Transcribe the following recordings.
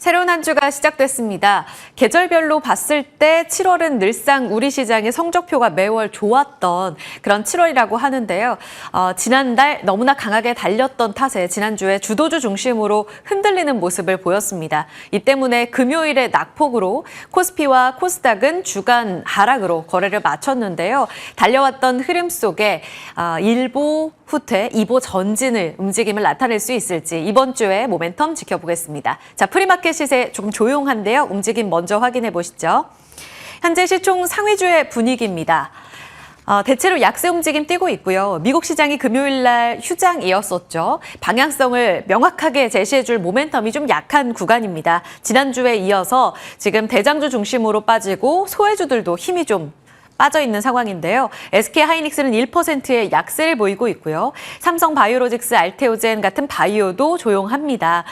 새로운 한 주가 시작됐습니다. 계절별로 봤을 때 7월은 늘상 우리 시장의 성적표가 매월 좋았던 그런 7월이라고 하는데요. 지난달 너무나 강하게 달렸던 탓에 지난주에 주도주 중심으로 흔들리는 모습을 보였습니다. 이 때문에 금요일에 낙폭으로 코스피와 코스닥은 주간 하락으로 거래를 마쳤는데요. 달려왔던 흐름 속에 일보 후퇴, 이보 전진을 움직임을 나타낼 수 있을지 이번 주에 모멘텀 지켜보겠습니다. 자, 프리마켓 시세 조금 조용한데요. 움직임 먼저 확인해 보시죠. 현재 시총 상위주의 분위기입니다. 대체로 약세 움직임 띄고 있고요. 미국 시장이 금요일 날 휴장이었었죠. 방향성을 명확하게 제시해줄 모멘텀이 좀 약한 구간입니다. 지난주에 이어서 지금 대장주 중심으로 빠지고 소외주들도 힘이 좀 빠져있는 상황인데요. SK하이닉스는 1%의 약세를 보이고 있고요. 삼성바이오로직스, 알테오젠 같은 바이오도 조용합니다.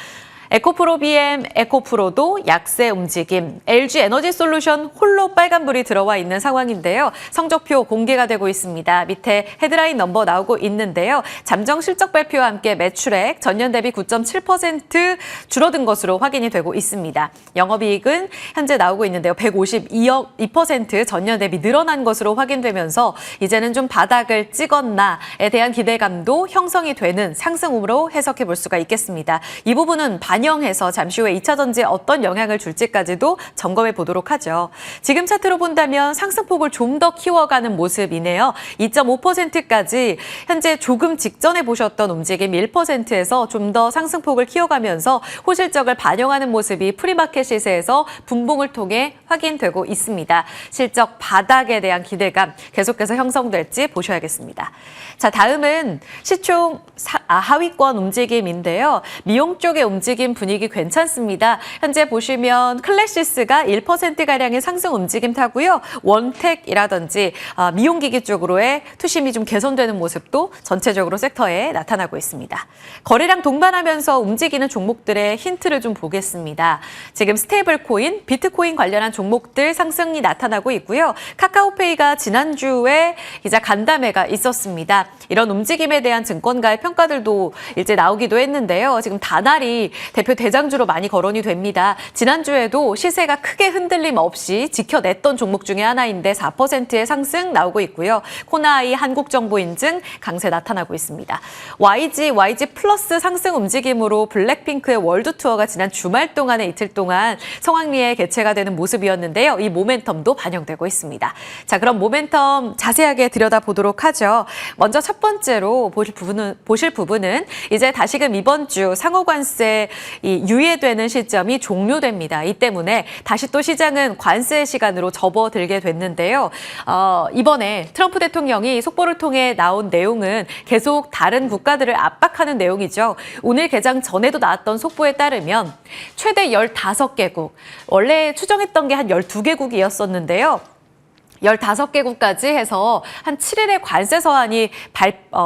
에코프로-BM, 에코프로도 약세 움직임, LG에너지솔루션 홀로 빨간불이 들어와 있는 상황인데요. 성적표 공개가 되고 있습니다. 밑에 헤드라인 넘버 나오고 있는데요. 잠정 실적 발표와 함께 매출액 전년 대비 9.7% 줄어든 것으로 확인이 되고 있습니다. 영업이익은 현재 나오고 있는데요. 152억 2% 전년 대비 늘어난 것으로 확인되면서 이제는 좀 바닥을 찍었나에 대한 기대감도 형성이 되는 상승으로 해석해 볼 수가 있겠습니다. 이 부분은 반영해서 잠시 후에 2차 전지에 어떤 영향을 줄지까지도 점검해 보도록 하죠. 지금 차트로 본다면 상승폭을 좀 더 키워가는 모습이네요. 2.5%까지 현재 조금 직전에 보셨던 움직임 1%에서 좀 더 상승폭을 키워가면서 호실적을 반영하는 모습이 프리마켓 시세에서 분봉을 통해 확인되고 있습니다. 실적 바닥에 대한 기대감 계속해서 형성될지 보셔야겠습니다. 자, 다음은 시총 하위권 움직임인데요. 미용 쪽의 움직임 분위기 괜찮습니다. 현재 보시면 클래시스가 1%가량의 상승 움직임 타고요. 원텍이라든지 미용기기 쪽으로의 투심이 좀 개선되는 모습도 전체적으로 섹터에 나타나고 있습니다. 거래량 동반하면서 움직이는 종목들의 힌트를 좀 보겠습니다. 지금 스테이블 코인, 비트코인 관련한 종목들 상승이 나타나고 있고요. 카카오페이가 지난주에 이자 간담회가 있었습니다. 이런 움직임에 대한 증권가의 평가들도 이제 나오기도 했는데요. 지금 다날이 대표 대장주로 많이 거론이 됩니다. 지난주에도 시세가 크게 흔들림 없이 지켜냈던 종목 중에 하나인데 4%의 상승 나오고 있고요. 코나이 한국정보인증 강세 나타나고 있습니다. YG 플러스 상승 움직임으로 블랙핑크의 월드투어가 지난 주말 동안에 이틀 동안 성황리에 개최가 되는 모습이었는데요. 이 모멘텀도 반영되고 있습니다. 자, 그럼 모멘텀 자세하게 들여다보도록 하죠. 먼저 첫 번째로 보실 부분은 이제 다시금 이번 주 상호관세 유예되는 시점이 종료됩니다. 이 때문에 다시 또 시장은 관세 시간으로 접어들게 됐는데요. 이번에 트럼프 대통령이 속보를 통해 나온 내용은 계속 다른 국가들을 압박하는 내용이죠. 오늘 개장 전에도 나왔던 속보에 따르면 최대 15개국, 원래 추정했던 게 한 12개국이었었는데요. 15개국까지 해서 한 7일의 관세 서한이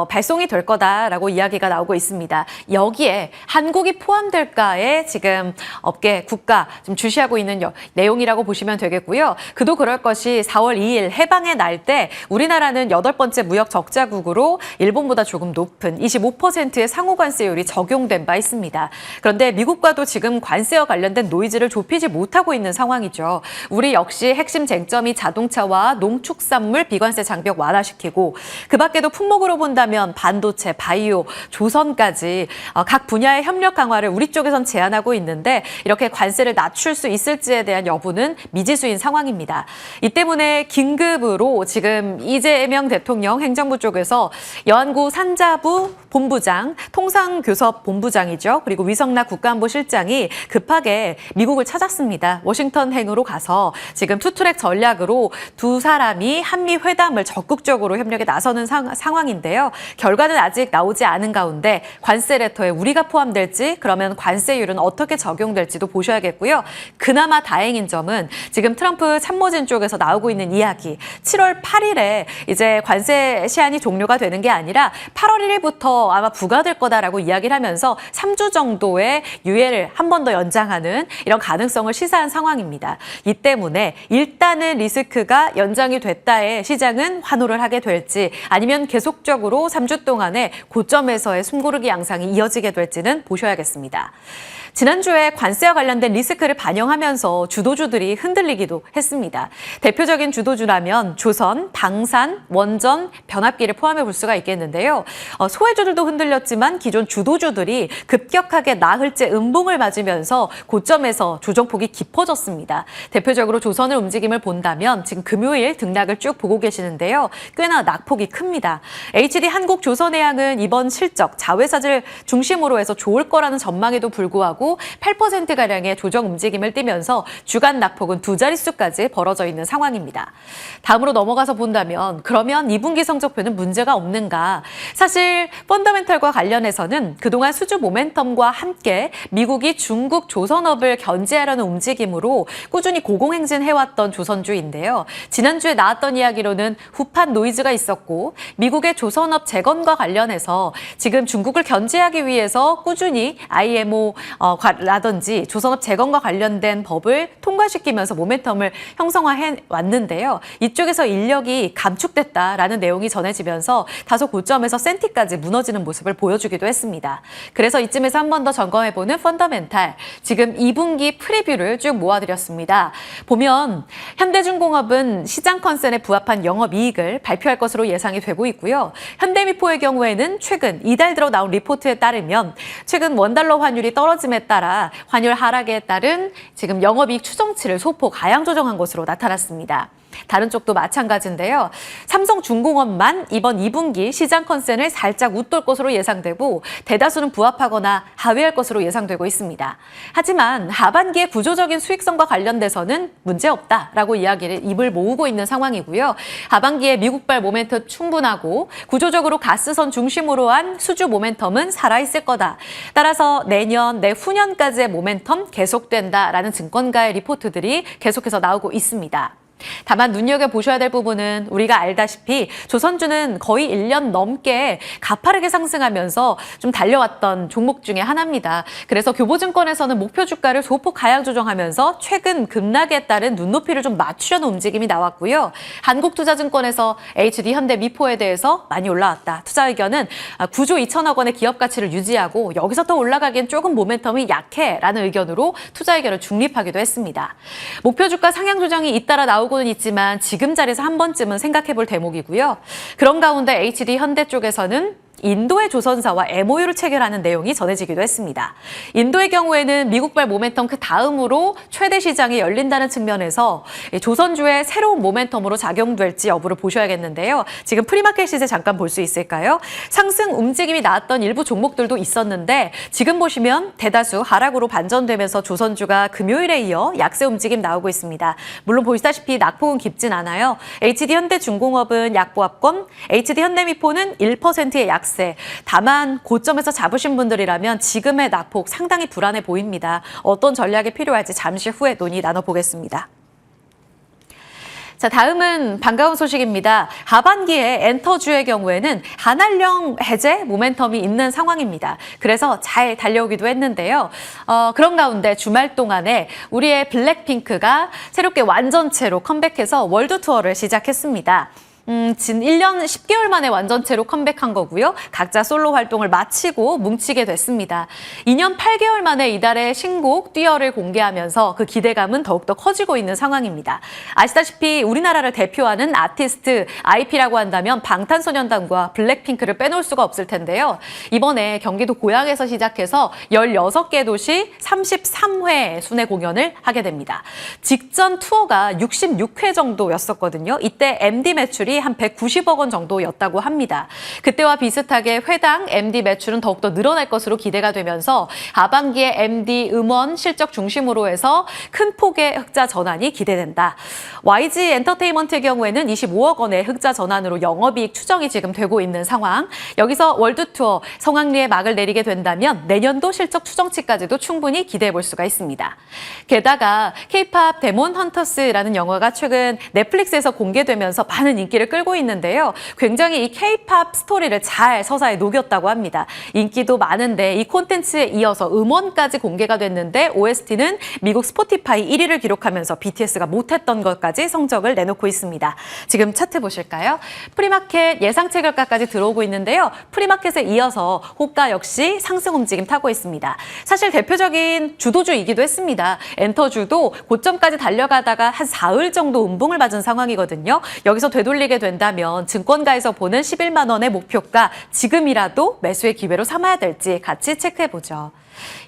발송이 될 거다라고 이야기가 나오고 있습니다. 여기에 한국이 포함될까에 지금 업계, 국가 좀 주시하고 있는 내용이라고 보시면 되겠고요. 그도 그럴 것이 4월 2일 해방의 날 때 우리나라는 8번째 무역 적자국으로 일본보다 조금 높은 25%의 상호관세율이 적용된 바 있습니다. 그런데 미국과도 지금 관세와 관련된 노이즈를 좁히지 못하고 있는 상황이죠. 우리 역시 핵심 쟁점이 자동차와 농축산물 비관세 장벽 완화시키고 그 밖에도 품목으로 본다면 반도체, 바이오, 조선까지 각 분야의 협력 강화를 우리 쪽에선 제안하고 있는데 이렇게 관세를 낮출 수 있을지에 대한 여부는 미지수인 상황입니다. 이 때문에 긴급으로 지금 이재명 대통령 행정부 쪽에서 여안구 산자부 본부장, 통상교섭 본부장이죠. 그리고 위성락 국가안보실장이 급하게 미국을 찾았습니다. 워싱턴행으로 가서 지금 투트랙 전략으로 두 사람이 한미 회담을 적극적으로 협력에 나서는 상황인데요. 결과는 아직 나오지 않은 가운데 관세 레터에 우리가 포함될지 그러면 관세율은 어떻게 적용될지도 보셔야겠고요. 그나마 다행인 점은 지금 트럼프 참모진 쪽에서 나오고 있는 이야기 7월 8일에 이제 관세 시한이 종료가 되는 게 아니라 8월 1일부터 아마 부과될 거다라고 이야기를 하면서 3주 정도의 유예를 한 번 더 연장하는 이런 가능성을 시사한 상황입니다. 이 때문에 일단은 리스크가 연장이 됐다에 시장은 환호를 하게 될지 아니면 계속적으로 3주 동안에 고점에서의 숨고르기 양상이 이어지게 될지는 보셔야겠습니다. 지난주에 관세와 관련된 리스크를 반영하면서 주도주들이 흔들리기도 했습니다. 대표적인 주도주라면 조선, 방산, 원전, 변압기를 포함해 볼 수가 있겠는데요. 소외주들도 흔들렸지만 기존 주도주들이 급격하게 나흘째 음봉을 맞으면서 고점에서 조정폭이 깊어졌습니다. 대표적으로 조선을 움직임을 본다면 지금 금요일 등락을 쭉 보고 계시는데요. 꽤나 낙폭이 큽니다. HD 한국조선해양은 이번 실적, 자회사를 중심으로 해서 좋을 거라는 전망에도 불구하고 8%가량의 조정 움직임을 띠면서 주간 낙폭은 두 자릿수까지 벌어져 있는 상황입니다. 다음으로 넘어가서 본다면 그러면 2분기 성적표는 문제가 없는가? 사실 펀더멘털과 관련해서는 그동안 수주 모멘텀과 함께 미국이 중국 조선업을 견제하려는 움직임으로 꾸준히 고공행진해왔던 조선주인데요. 지난주에 나왔던 이야기로는 후판 노이즈가 있었고 미국의 조선업 재건과 관련해서 지금 중국을 견제하기 위해서 꾸준히 IMO라든지 조선업 재건과 관련된 법을 통과시키면서 모멘텀을 형성해 왔는데요. 이쪽에서 인력이 감축됐다라는 내용이 전해지면서 다소 고점에서 센티까지 무너지는 모습을 보여주기도 했습니다. 그래서 이쯤에서 한 번 더 점검해보는 펀더멘탈, 지금 2분기 프리뷰를 쭉 모아드렸습니다. 보면 현대중공업은 시장 컨센에 부합한 영업이익을 발표할 것으로 예상이 되고 있고요. 현대미포의 경우에는 최근 이달 들어 나온 리포트에 따르면 최근 원달러 환율이 떨어짐에 따라 환율 하락에 따른 지금 영업이익 추정치를 소폭 하향 조정한 것으로 나타났습니다. 다른 쪽도 마찬가지인데요. 삼성중공업만 이번 2분기 시장 컨센을 살짝 웃돌 것으로 예상되고 대다수는 부합하거나 하회할 것으로 예상되고 있습니다. 하지만 하반기의 구조적인 수익성과 관련돼서는 문제없다라고 입을 모으고 있는 상황이고요. 하반기에 미국발 모멘텀 충분하고 구조적으로 가스선 중심으로 한 수주 모멘텀은 살아있을 거다. 따라서 내년, 내후년까지의 모멘텀 계속된다라는 증권가의 리포트들이 계속해서 나오고 있습니다. 다만 눈여겨보셔야 될 부분은 우리가 알다시피 조선주는 거의 1년 넘게 가파르게 상승하면서 좀 달려왔던 종목 중에 하나입니다. 그래서 교보증권에서는 목표 주가를 소폭 하향 조정하면서 최근 급락에 따른 눈높이를 좀 맞추려는 움직임이 나왔고요. 한국투자증권에서 HD 현대미포에 대해서 많이 올라왔다. 투자 의견은 9조 2천억 원의 기업 가치를 유지하고 여기서 더 올라가기엔 조금 모멘텀이 약해라는 의견으로 투자 의견을 중립하기도 했습니다. 목표 주가 상향 조정이 잇따라 나오고 는 있지만 지금 자리에서 한 번쯤은 생각해 볼 대목이고요. 그런 가운데 HD 현대 쪽에서는 인도의 조선사와 MOU를 체결하는 내용이 전해지기도 했습니다. 인도의 경우에는 미국발 모멘텀 그 다음으로 최대 시장이 열린다는 측면에서 조선주의 새로운 모멘텀으로 작용될지 여부를 보셔야겠는데요. 지금 프리마켓 시세 잠깐 볼 수 있을까요? 상승 움직임이 나왔던 일부 종목들도 있었는데 지금 보시면 대다수 하락으로 반전되면서 조선주가 금요일에 이어 약세 움직임 나오고 있습니다. 물론 보시다시피 낙폭은 깊진 않아요. HD 현대중공업은 약보합권, HD 현대미포는 1%의 약세. 다만 고점에서 잡으신 분들이라면 지금의 낙폭 상당히 불안해 보입니다. 어떤 전략이 필요할지 잠시 후에 논의 나눠보겠습니다. 자, 다음은 반가운 소식입니다. 하반기에 엔터주의 경우에는 한한령 해제 모멘텀이 있는 상황입니다. 그래서 잘 달려오기도 했는데요. 그런 가운데 주말 동안에 우리의 블랙핑크가 새롭게 완전체로 컴백해서 월드 투어를 시작했습니다. 진 1년 10개월 만에 완전체로 컴백한 거고요. 각자 솔로 활동을 마치고 뭉치게 됐습니다. 2년 8개월 만에 이달에 신곡 뛰어를 공개하면서 그 기대감은 더욱더 커지고 있는 상황입니다. 아시다시피 우리나라를 대표하는 아티스트 IP라고 한다면 방탄소년단과 블랙핑크를 빼놓을 수가 없을 텐데요. 이번에 경기도 고양에서 시작해서 16개 도시 33회 순회 공연을 하게 됩니다. 직전 투어가 66회 정도였었거든요. 이때 MD 매출이 한 190억 원 정도였다고 합니다. 그때와 비슷하게 회당 MD 매출은 더욱더 늘어날 것으로 기대가 되면서 하반기에 MD 음원 실적 중심으로 해서 큰 폭의 흑자 전환이 기대된다. YG 엔터테인먼트의 경우에는 25억 원의 흑자 전환으로 영업이익 추정이 지금 되고 있는 상황. 여기서 월드투어 성황리에 막을 내리게 된다면 내년도 실적 추정치까지도 충분히 기대해 볼 수가 있습니다. 게다가 K-팝 데몬 헌터스라는 영화가 최근 넷플릭스에서 공개되면서 많은 인기를 분위기를 끌고 있는데요. 굉장히 이 K-팝 스토리를 잘 서사에 녹였다고 합니다. 인기도 많은데 이 콘텐츠에 이어서 음원까지 공개가 됐는데 OST는 미국 스포티파이 1위를 기록하면서 BTS가 못했던 것까지 성적을 내놓고 있습니다. 지금 차트 보실까요? 프리마켓 예상치 결과까지 들어오고 있는데요. 프리마켓에 이어서 호가 역시 상승 움직임 타고 있습니다. 사실 대표적인 주도주이기도 했습니다. 엔터주도 고점까지 달려가다가 한 사흘 정도 음봉을 맞은 상황이거든요. 여기서 되돌리게 된다면 증권가에서 보는 11만 원의 목표가 지금이라도 매수의 기회로 삼아야 될지 같이 체크해보죠.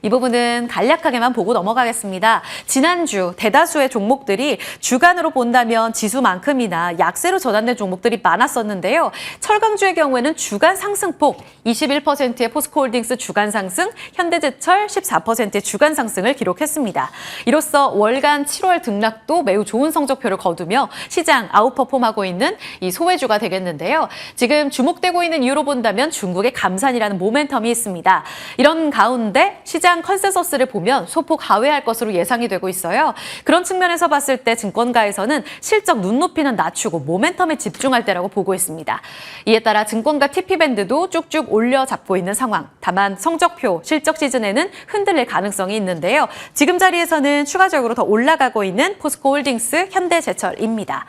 이 부분은 간략하게만 보고 넘어가겠습니다. 지난주 대다수의 종목들이 주간으로 본다면 지수만큼이나 약세로 전환된 종목들이 많았었는데요. 철강주의 경우에는 주간 상승폭 21%의 포스코홀딩스 주간 상승, 현대제철 14%의 주간 상승을 기록했습니다. 이로써 월간 7월 등락도 매우 좋은 성적표를 거두며 시장 아웃퍼폼하고 있는 이 소외주가 되겠는데요. 지금 주목되고 있는 이유로 본다면 중국의 감산이라는 모멘텀이 있습니다. 이런 가운데 시장 컨센서스를 보면 소폭 하회할 것으로 예상이 되고 있어요. 그런 측면에서 봤을 때 증권가에서는 실적 눈높이는 낮추고 모멘텀에 집중할 때라고 보고 있습니다. 이에 따라 증권가 TP밴드도 쭉쭉 올려 잡고 있는 상황. 다만 성적표, 실적 시즌에는 흔들릴 가능성이 있는데요. 지금 자리에서는 추가적으로 더 올라가고 있는 포스코홀딩스, 현대제철입니다.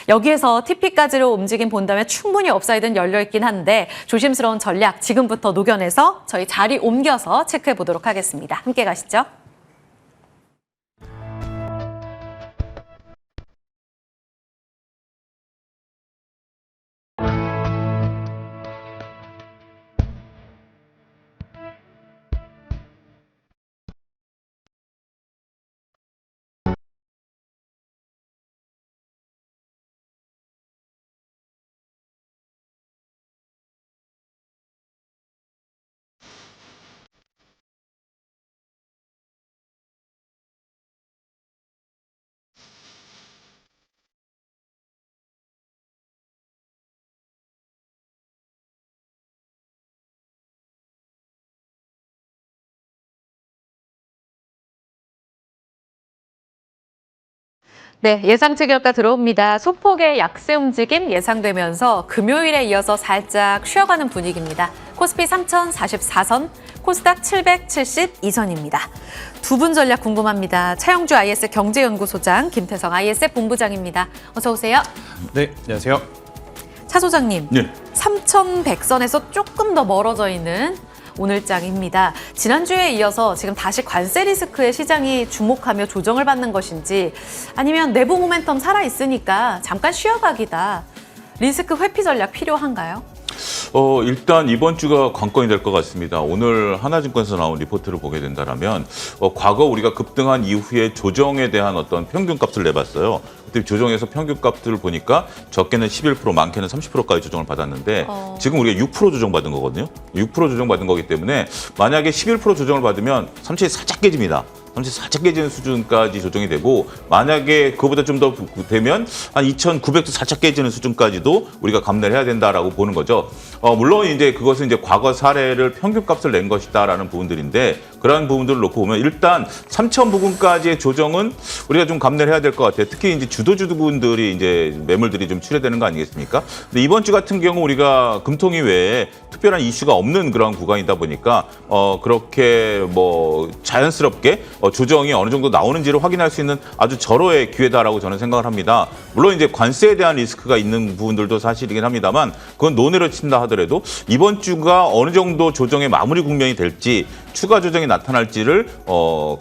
여기에서 TP까지로 움직임 본다면 충분히 업사이드는 열려있긴 한데 조심스러운 전략 지금부터 녹여내서 저희 자리 옮겨서 체크해 보도록 하겠습니다. 함께 가시죠. 네, 예상치 결과 들어옵니다. 소폭의 약세 움직임 예상되면서 금요일에 이어서 살짝 쉬어가는 분위기입니다. 코스피 3044선, 코스닥 772선입니다. 두 분 전략 궁금합니다. 차영주 IS 경제연구소장, 김태성 ISF 본부장입니다. 어서 오세요. 네, 안녕하세요. 차 소장님, 네. 3100선에서 조금 더 멀어져 있는 오늘장입니다. 지난주에 이어서 지금 다시 관세 리스크에 시장이 주목하며 조정을 받는 것인지 아니면 내부 모멘텀 살아있으니까 잠깐 쉬어가기다. 리스크 회피 전략 필요한가요? 일단 이번 주가 관건이 될 것 같습니다. 오늘 하나증권에서 나온 리포트를 보게 된다면 과거 우리가 급등한 이후에 조정에 대한 어떤 평균값을 내봤어요. 그때 조정해서 평균값들을 보니까 적게는 11%, 많게는 30%까지 조정을 받았는데 지금 우리가 6% 조정받은 거거든요. 6% 조정받은 거기 때문에 만약에 11% 조정을 받으면 3천이 살짝 깨집니다. 3천 살짝 깨지는 수준까지 조정이 되고 만약에 그거보다 좀 더 되면 한 2,900도 살짝 깨지는 수준까지도 우리가 감내를 해야 된다라고 보는 거죠. 물론 이제 그것은 이제 과거 사례를 평균값을 낸 것이다라는 부분들인데 그러한 부분들을 놓고 보면 일단 3천 부근까지의 조정은 우리가 좀 감내를 해야 될 것 같아요. 특히 이제 주도주분들이 이제 매물들이 좀 출회되는 거 아니겠습니까? 근데 이번 주 같은 경우 우리가 금통위 외에 특별한 이슈가 없는 그런 구간이다 보니까 그렇게 뭐 자연스럽게 조정이 어느 정도 나오는지를 확인할 수 있는 아주 절호의 기회다라고 저는 생각을 합니다. 물론 이제 관세에 대한 리스크가 있는 부분들도 사실이긴 합니다만 그건 논외로 친다 하더라도 이번 주가 어느 정도 조정의 마무리 국면이 될지 추가 조정이 나타날지를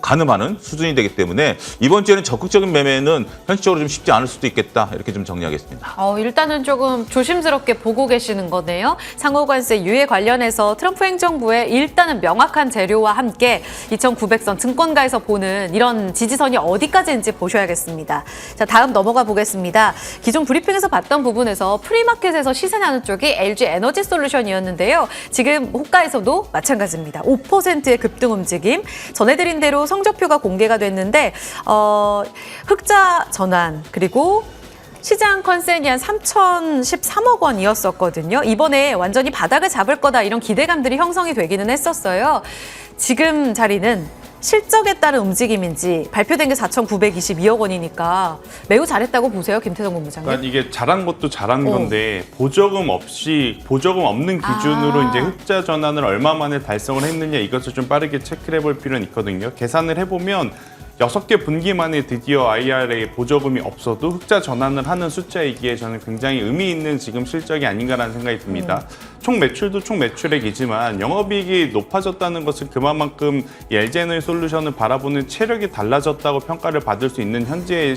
가늠하는 수준이 되기 때문에 이번 주에는 적극적인 매매는 현실적으로 좀 쉽지 않을 수도 있겠다 이렇게 좀 정리하겠습니다. 일단은 조금 조심스럽게 보고 계시는 거네요. 상호관세 유예 관련해서 트럼프 행정부의 일단은 명확한 재료와 함께 2,900선 증권가에서 보는 이런 지지선이 어디까지인지 보셔야겠습니다. 자, 다음 넘어가 보겠습니다. 기존 브리핑에서 봤던 부분에서 프리마켓에서 시세 나는 쪽이 LG 에너지 솔루션이었는데요. 지금 호가에서도 마찬가지입니다. 5%의 급등 움직임. 전해드린 대로 성적표가 공개가 됐는데 흑자 전환 그리고 시장 컨센이 한 3,013억 원이었었거든요. 이번에 완전히 바닥을 잡을 거다 이런 기대감들이 형성이 되기는 했었어요. 지금 자리는 실적에 따른 움직임인지 발표된 게 4,922억 원이니까 매우 잘했다고 보세요, 김태성 본부장님? 그러니까 이게 잘한 것도 잘한 건데 보조금 없는 기준으로 이제 흑자 전환을 얼마 만에 달성을 했느냐 이것을 좀 빠르게 체크를 해볼 필요는 있거든요. 계산을 해보면 6개 분기 만에 드디어 IRA 보조금이 없어도 흑자 전환을 하는 숫자이기에 저는 굉장히 의미 있는 지금 실적이 아닌가라는 생각이 듭니다. 총 매출도 총 매출액이지만 영업이익이 높아졌다는 것은 그만큼 이 LG에너지솔루션을 바라보는 체력이 달라졌다고 평가를 받을 수 있는 현재의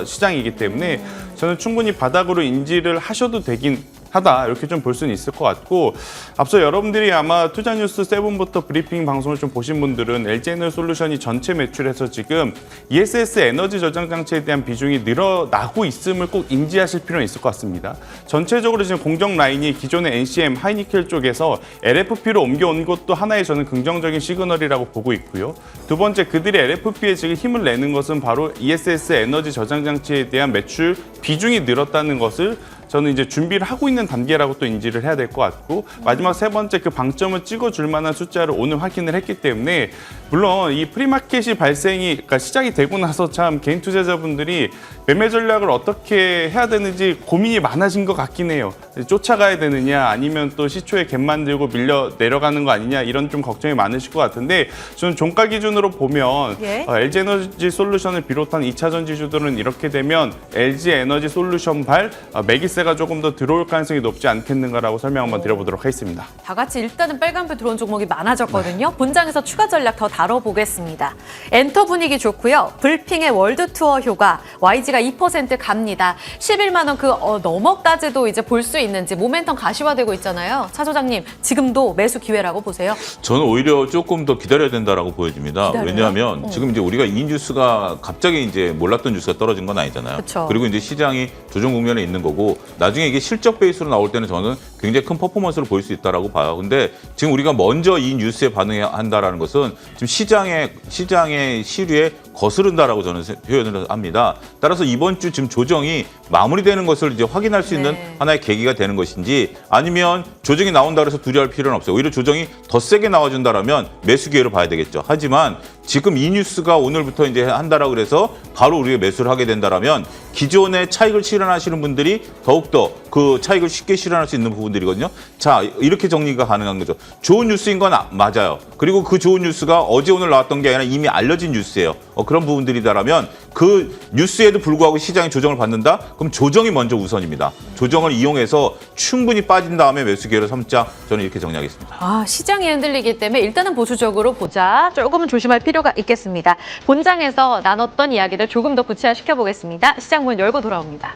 시장이기 때문에 저는 충분히 바닥으로 인지를 하셔도 되긴 하다 이렇게 좀 볼 수는 있을 것 같고, 앞서 여러분들이 아마 투자뉴스 7부터 브리핑 방송을 좀 보신 분들은 LG에너지솔루션이 전체 매출에서 지금 ESS 에너지 저장 장치에 대한 비중이 늘어나고 있음을 꼭 인지하실 필요는 있을 것 같습니다. 전체적으로 지금 공정 라인이 기존의 NCM 하이니켈 쪽에서 LFP로 옮겨온 것도 하나의 저는 긍정적인 시그널이라고 보고 있고요. 두 번째, 그들이 LFP에 지금 힘을 내는 것은 바로 ESS 에너지 저장 장치에 대한 매출 비중이 늘었다는 것을 저는 이제 준비를 하고 있는 단계라고 또 인지를 해야 될 것 같고, 마지막 세 번째, 그 방점을 찍어줄 만한 숫자를 오늘 확인을 했기 때문에, 물론 이 프리마켓이 그러니까 시작이 되고 나서 참 개인 투자자분들이 매매 전략을 어떻게 해야 되는지 고민이 많아진 것 같긴 해요. 쫓아가야 되느냐 아니면 또 시초에 갭 만들고 밀려 내려가는 거 아니냐 이런 좀 걱정이 많으실 것 같은데, 저는 종가 기준으로 보면 LG에너지솔루션을 비롯한 2차 전지주들은 이렇게 되면 LG에너지솔루션발 매기세가 조금 더 들어올 가능성이 높지 않겠는가라고 설명 한번 드려보도록 하겠습니다. 다 같이 일단은 빨간불 들어온 종목이 많아졌거든요. 본장에서 추가 전략 더 다뤄보겠습니다. 엔터 분위기 좋고요. 불핑의 월드투어 효과, YG가 2% 갑니다. 11만 원 그 너머까지도 이제 볼 수 있는지 모멘텀 가시화되고 있잖아요. 차 소장님, 지금도 매수 기회라고 보세요? 저는 오히려 조금 더 기다려야 된다라고 보여집니다. 기다려요? 왜냐하면 지금 이제 우리가 이 뉴스가 갑자기 이제 몰랐던 뉴스가 떨어진 건 아니잖아요. 그쵸. 그리고 이제 시장이 조정 국면에 있는 거고, 나중에 이게 실적 베이스로 나올 때는 저는 굉장히 큰 퍼포먼스를 보일 수 있다라고 봐요. 근데 지금 우리가 먼저 이 뉴스에 반응한다라는 것은 지금 시장의 시류에 거스른다라고 저는 표현을 합니다. 따라서 이번 주 지금 조정이 마무리되는 것을 이제 확인할 수 있는 하나의 계기가 되는 것인지, 아니면 조정이 나온다 그래서 두려워할 필요는 없어요. 오히려 조정이 더 세게 나와준다라면 매수 기회로 봐야 되겠죠. 하지만 지금 이 뉴스가 오늘부터 이제 한다라고 그래서 바로 우리가 매수를 하게 된다라면 기존의 차익을 실현하시는 분들이 더욱더 그 차익을 쉽게 실현할 수 있는 부분들이거든요. 자, 이렇게 정리가 가능한 거죠. 좋은 뉴스인 건 맞아요. 그리고 그 좋은 뉴스가 어제 오늘 나왔던 게 아니라 이미 알려진 뉴스예요. 그런 부분들이다라면 그 뉴스에도 불구하고 시장이 조정을 받는다? 그럼 조정이 먼저 우선입니다. 조정을 이용해서 충분히 빠진 다음에 매수 기회를 삼자, 저는 이렇게 정리하겠습니다. 시장이 흔들리기 때문에 일단은 보수적으로 보자. 조금은 조심할 필요가 있겠습니다. 본장에서 나눴던 이야기들 조금 더 구체화시켜보겠습니다. 시장 문 열고 돌아옵니다.